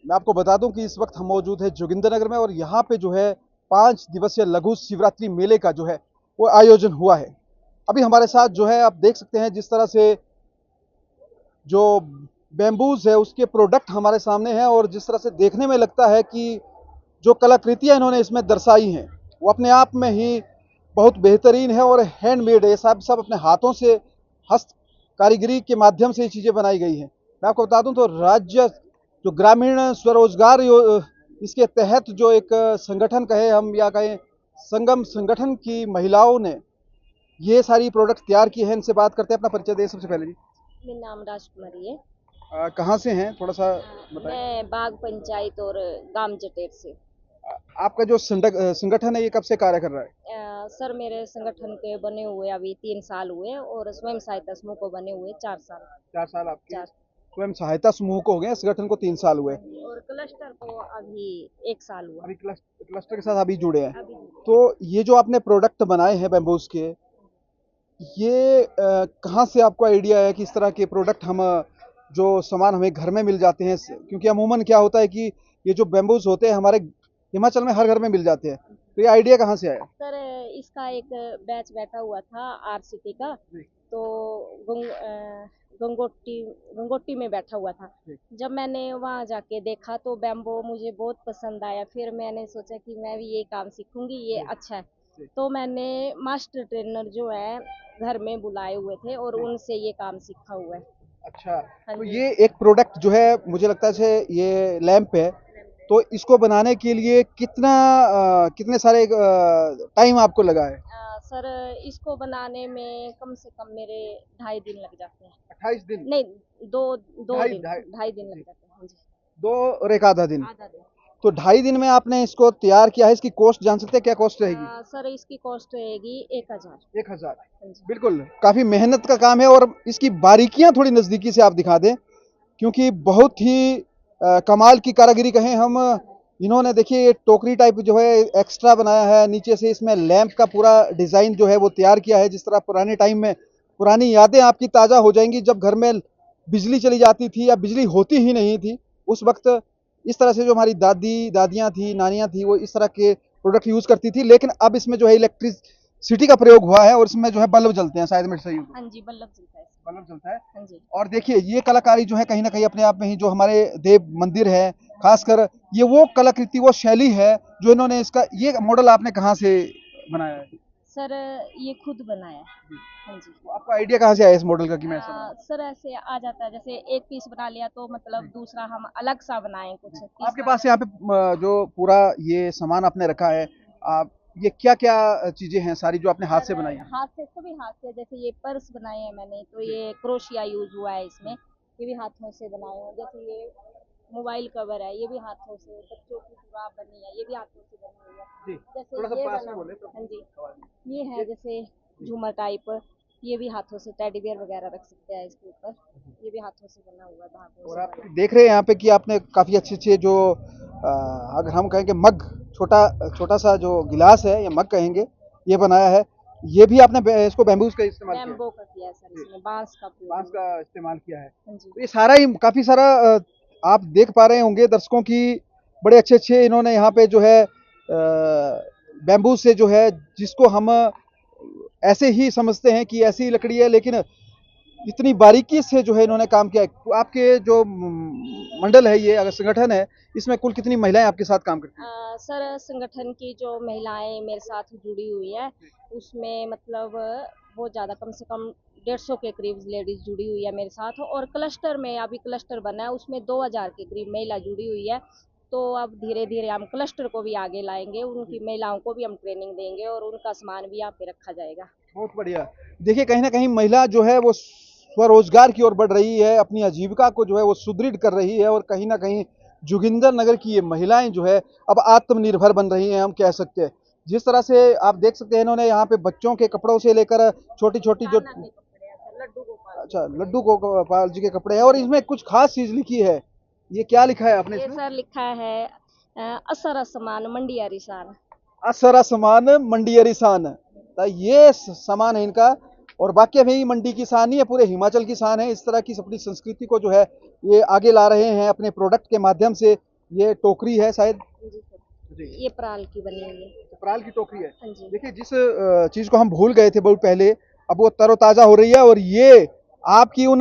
मैं आपको बता दूं कि इस वक्त हम मौजूद है जोगिंदरनगर में और यहाँ पे जो है 5 दिवसीय लघु शिवरात्रि मेले का जो है वो आयोजन हुआ है। अभी हमारे साथ जो है आप देख सकते हैं जिस तरह से जो बैम्बूज है उसके प्रोडक्ट हमारे सामने हैं और जिस तरह से देखने में लगता है कि जो कलाकृतियां इन्होंने इसमें दर्शाई हैं वो अपने आप में ही बहुत बेहतरीन है और हैंडमेड है। ये सब अपने हाथों से हस्त कारीगरी के माध्यम से ये चीज़ें बनाई गई हैं। मैं आपको बता दूं तो राज्य जो ग्रामीण स्वरोजगार इसके तहत जो एक संगठन कहे हम या कहें संगम संगठन की महिलाओं ने ये सारी प्रोडक्ट तैयार की है। इनसे बात करते हैं। अपना परिचय दें सबसे पहले जी। मेरा नाम राजकुमारी है। कहाँ से हैं थोड़ा सा बताएं। मैं बाग पंचायत और गांव जटेर से। आपका जो संगठन है ये कब से कार्य कर रहा है? सर मेरे संगठन के बने हुए अभी 3 साल हुए और स्वयं सहायता समूह को बने हुए 4 साल। 4 साल आपके चार। स्वयं सहायता समूह को हो गए, संगठन को 3 साल हुए। और क्लस्टर को अभी 1 साल हुआ। अभी क्लस्टर के साथ अभी जुड़े हैं। अभी तो ये जो आपने प्रोडक्ट बनाए हैं बैम्बूज के, ये कहाँ से आपको आइडिया है कि इस तरह के प्रोडक्ट हम जो सामान हमें घर में मिल जाते हैं? क्योंकि अमूमन क्या होता है कि ये जो बैम्बूज होते हैं हमारे हिमाचल में हर घर में मिल जाते हैं, तो ये आइडिया कहाँ से आया? सर इसका एक बैच बैठा हुआ था आरसीटी का। जी। तो गंगोटी गंगोटी में बैठा हुआ था। जी। जब मैंने वहाँ जाके देखा तो बैम्बो मुझे बहुत पसंद आया। फिर मैंने सोचा कि मैं भी ये काम सीखूंगी, ये जी। अच्छा है। जी। तो मैंने मास्टर ट्रेनर जो है घर में बुलाए हुए थे और जी। उनसे ये काम सीखा हुआ है। अच्छा, हाँ तो जी। ये एक प्रोडक्ट जो है मुझे लगता है जैसे ये लैंप है, तो इसको बनाने के लिए कितने सारे टाइम आपको लगा है? सर इसको बनाने में कम से कम मेरे 2.5 दिन लग जाते हैं। 28 दिन? नहीं, दो ढाई दिन ढाई 2.5 दिन लग जी, जाते हैं। हाँ जी। दो और एक आधा दिन। आधा दिन। तो 2.5 दिन में आपने इसको तैयार किया है। इसकी कॉस्ट जान सकते हैं क्या कॉस्ट रहेगी? सर इसकी कॉस्ट रहेगी 1,000। 1,000। हाँ जी। बिल्कुल, काफी मेहनत का काम है और इसकी बारीकियां थोड़ी नजदीकी से आप दिखा दें, क्योंकि बहुत ही कमाल की कारीगरी कहें हम। इन्होंने देखिए ये टोकरी टाइप जो है एक्स्ट्रा बनाया है, नीचे से इसमें लैंप का पूरा डिजाइन जो है वो तैयार किया है। जिस तरह पुराने टाइम में पुरानी यादें आपकी ताजा हो जाएंगी जब घर में बिजली चली जाती थी या बिजली होती ही नहीं थी उस वक्त। इस तरह से जो हमारी दादियां थी, नानियां थी, वो इस तरह के प्रोडक्ट यूज करती थी। लेकिन अब इसमें जो है इलेक्ट्रिसिटी का प्रयोग हुआ है और इसमें जो है बल्ब जलते हैं, शायद मैं सही हूँ तो। हाँ जी, बल्लभ चलता है इसमें। बल्ब जलता है। हाँ जी। और देखिए ये कलाकारी जो है कहीं ना कहीं अपने आप में ही जो हमारे देव मंदिर है, खासकर ये वो कलाकृति, वो शैली है जो इन्होंने इसका ये मॉडल आपने कहाँ से बनाया है? सर ये खुद बनाया है। जी। हाँ जी। तो आपको आइडिया कहाँ से आया इस मॉडल का कि मैं ऐसा बनाऊं? सर ऐसे आ जाता है, जैसे एक पीस बना लिया तो मतलब जी। दूसरा हम अलग सा बनाएं, कुछ जी। आपके तीसरा पास अलग। यहाँ पे जो पूरा ये सामान आपने रखा है, आप ये क्या क्या चीजें हैं सारी जो आपने हाथ सर से बनाई हैं? हाथ से, सभी हाथ से, जैसे ये पर्स बनाए हैं मैंने तो जी। ये क्रोशिया यूज हुआ है इसमें। जी। ये भी हाथों से बनाए हैं। जैसे ये मोबाइल कवर है, ये भी हाथों से। बच्चों की जुराब बनी है, ये भी हाथों से बनी हुई है। जी। थोड़ा सा जैसे ये पास में बना, बोले तो हाँ जी, आवाज ये है ये। जैसे जी। झूमर टाइप। ये भी हाथों से, टेडी बियर वगैरह रख सकते हैं इसके ऊपर। ये भी हाथों से बना हुआ है, धागों और से आप बना। देख रहे हैं यहाँ पे कि आपने काफी अच्छे अच्छे जो अगर हम कहेंगे मग, छोटा छोटा सा जो गिलास है या मग कहेंगे, ये बनाया है। ये भी आपने इसको बैम्बूज का इस्तेमाल किया है? बैम्बो का किया है सर, जी। इसमें बांस का बांस प्रयोग का हुआ है। इस्तेमाल किया है। हाँ जी। तो ये सारा ही काफी सारा आप देख पा रहे होंगे दर्शकों की, बड़े अच्छे अच्छे इन्होंने यहाँ पे जो है बैम्बू से जो है, जिसको हम ऐसे ही समझते हैं कि ऐसी लकड़ी है, लेकिन इतनी बारीकी से जो है इन्होंने काम किया है। तो आपके जो मंडल है, ये अगर संगठन है, इसमें कुल कितनी महिलाएं आपके साथ काम करती हैं? सर संगठन की जो महिलाएं मेरे साथ जुड़ी हुई है उसमें मतलब बहुत ज़्यादा, कम से कम 150 के करीब लेडीज जुड़ी हुई है मेरे साथ। और क्लस्टर में अभी क्लस्टर बना है, उसमें 2,000 के करीब महिला जुड़ी हुई है। तो अब धीरे धीरे हम क्लस्टर को भी आगे लाएंगे, उनकी महिलाओं को भी हम ट्रेनिंग देंगे और उनका सामान भी यहाँ पे रखा जाएगा। बहुत बढ़िया। देखिए कहीं ना कहीं महिला जो है वो स्वरोजगार की ओर बढ़ रही है, अपनी आजीविका को जो है वो सुदृढ़ कर रही है और कहीं ना कहीं जोगिंदर नगर की ये महिलाएं जो है अब आत्मनिर्भर बन रही हैं, हम कह सकते हैं। जिस तरह से आप देख सकते हैं इन्होंने यहाँ पे बच्चों के कपड़ों से लेकर छोटी छोटी जो, कान्हा के कपड़े हैं सर, लड्डू गोपाल के अच्छा, कपड़े लड्डू हैं। गोपाल जी के कपड़े हैं और इसमें कुछ खास चीज लिखी है। ये क्या लिखा है आपने ये इसमें? सर लिखा है असर समान मंडी अरिसान। असरा समान मंडी अरिसान। तो ये सामान है इनका और वाकई में ही मंडी की शान ही है, पूरे हिमाचल की शान है। इस तरह की अपनी संस्कृति को जो है ये आगे ला रहे हैं अपने प्रोडक्ट के माध्यम से। ये टोकरी है शायद। जी सर, जी, ये पराल की बनी हुई है। पराल की टोकरी है। हाँ जी। देखिए जिस चीज को हम भूल गए थे बहुत पहले, अब वो तरोताजा हो रही है। और ये आपकी उन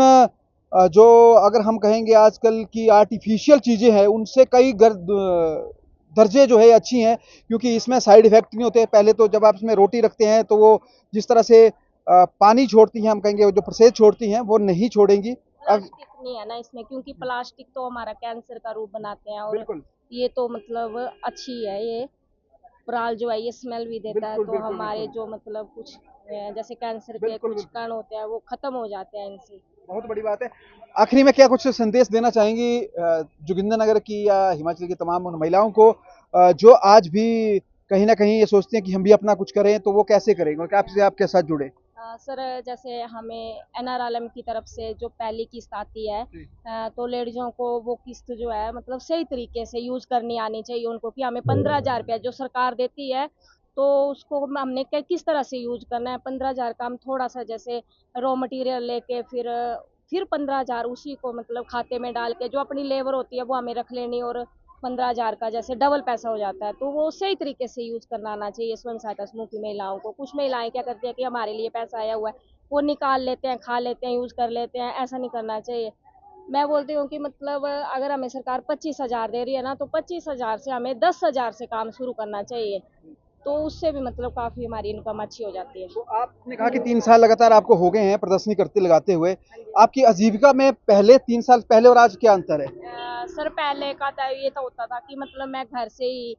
जो अगर हम कहेंगे आजकल की आर्टिफिशियल चीजें हैं उनसे कई दर्जे जो है अच्छी हैं, क्योंकि इसमें साइड इफेक्ट नहीं होते। पहले तो जब आप इसमें रोटी रखते हैं तो वो जिस तरह से पानी छोड़ती हैं, हम कहेंगे जो प्रोसेस छोड़ती हैं वो नहीं छोड़ेंगी। अब प्लास्टिक नहीं है ना इसमें, क्योंकि प्लास्टिक तो हमारा कैंसर का रूप बनाते हैं, और बिल्कुल ये तो मतलब अच्छी है। ये पराल जो है ये स्मेल भी देता है, बिल्कुल तो बिल्कुल हमारे बिल्कुल जो मतलब कुछ जैसे कैंसर के बिल्कुल कुछ बिल्कुल कण होते हैं वो खत्म हो जाते हैं इनसे। बहुत बड़ी बात है। आखिरी में क्या कुछ संदेश देना चाहेंगी जोगिंदरनगर की या हिमाचल की तमाम उन महिलाओं को जो आज भी कहीं ना कहीं ये सोचते हैं कि हम भी अपना कुछ करें, तो वो कैसे करेंगे और आपसे आपके साथ जुड़े? सर जैसे हमें एनआरएलएम की तरफ से जो पहली किस्त आती है, तो लेडीजों को वो किस्त जो है मतलब सही तरीके से यूज करनी आनी चाहिए उनको, कि हमें 15,000 रुपया जो सरकार देती है तो उसको हमने किस तरह से यूज करना है। 15,000 का हम थोड़ा सा जैसे रॉ मटेरियल लेके फिर 15,000 उसी को मतलब खाते में डाल के जो अपनी लेबर होती है वो हमें रख लेनी, और 15,000 का जैसे डबल पैसा हो जाता है। तो वो सही तरीके से यूज करना आना चाहिए स्वयं सहायता समूह की महिलाओं को। कुछ महिलाएं क्या करती है कि हमारे लिए पैसा आया हुआ है वो निकाल लेते हैं, खा लेते हैं, यूज कर लेते हैं। ऐसा नहीं करना चाहिए। मैं बोलती हूँ कि मतलब अगर हमें सरकार 25,000 दे रही है ना, तो 25,000 से हमें 10,000 से काम शुरू करना चाहिए, तो उससे भी मतलब काफी हमारी इनकम अच्छी हो जाती है। तो आपने कहा कि 3 साल लगातार आपको हो गए हैं प्रदर्शनी करते लगाते हुए। आपकी आजीविका में पहले 3 साल पहले और आज क्या अंतर है? सर पहले का तो ये तो होता था कि मतलब मैं घर से ही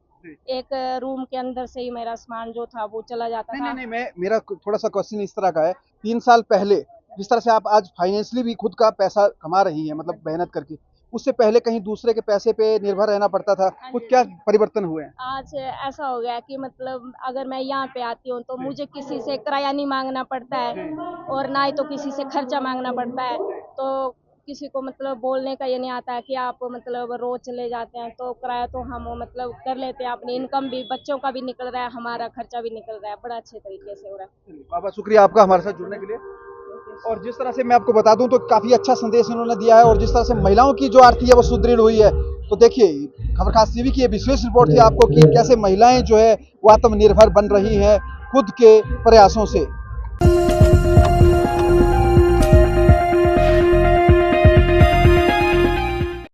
एक रूम के अंदर से ही मेरा सामान जो था वो चला जाता नहीं था। नहीं नहीं, मैं मेरा थोड़ा सा क्वेश्चन इस तरह का है। 3 साल पहले जिस तरह से आप आज फाइनेंशियली भी खुद का पैसा कमा रही हैं, मतलब मेहनत करके, उससे पहले कहीं दूसरे के पैसे पे निर्भर रहना पड़ता था। हाँ कुछ जी। क्या परिवर्तन हुए हैं? आज ऐसा हो गया है कि मतलब अगर मैं यहाँ पे आती हूँ तो मुझे किसी से किराया नहीं मांगना पड़ता है, और ना ही तो किसी से खर्चा मांगना पड़ता है। तो किसी को मतलब बोलने का ये नहीं आता है कि आप मतलब रोज चले जाते हैं, तो किराया तो हम मतलब कर लेते हैं। अपनी इनकम भी, बच्चों का भी निकल रहा है, हमारा खर्चा भी निकल रहा है, बड़ा अच्छे तरीके से हो रहा है। बहुत बहुत शुक्रिया आपका हमारे साथ जुड़ने के लिए। और जिस तरह से मैं आपको बता दूं तो काफी अच्छा संदेश इन्होंने दिया है, और जिस तरह से महिलाओं की जो आर्थिक है वो सुदृढ़ हुई है। तो देखिए खबर खास टीवी की ये विशेष रिपोर्ट थी आपको कि कैसे महिलाएं जो है वो आत्मनिर्भर बन रही हैं खुद के प्रयासों से।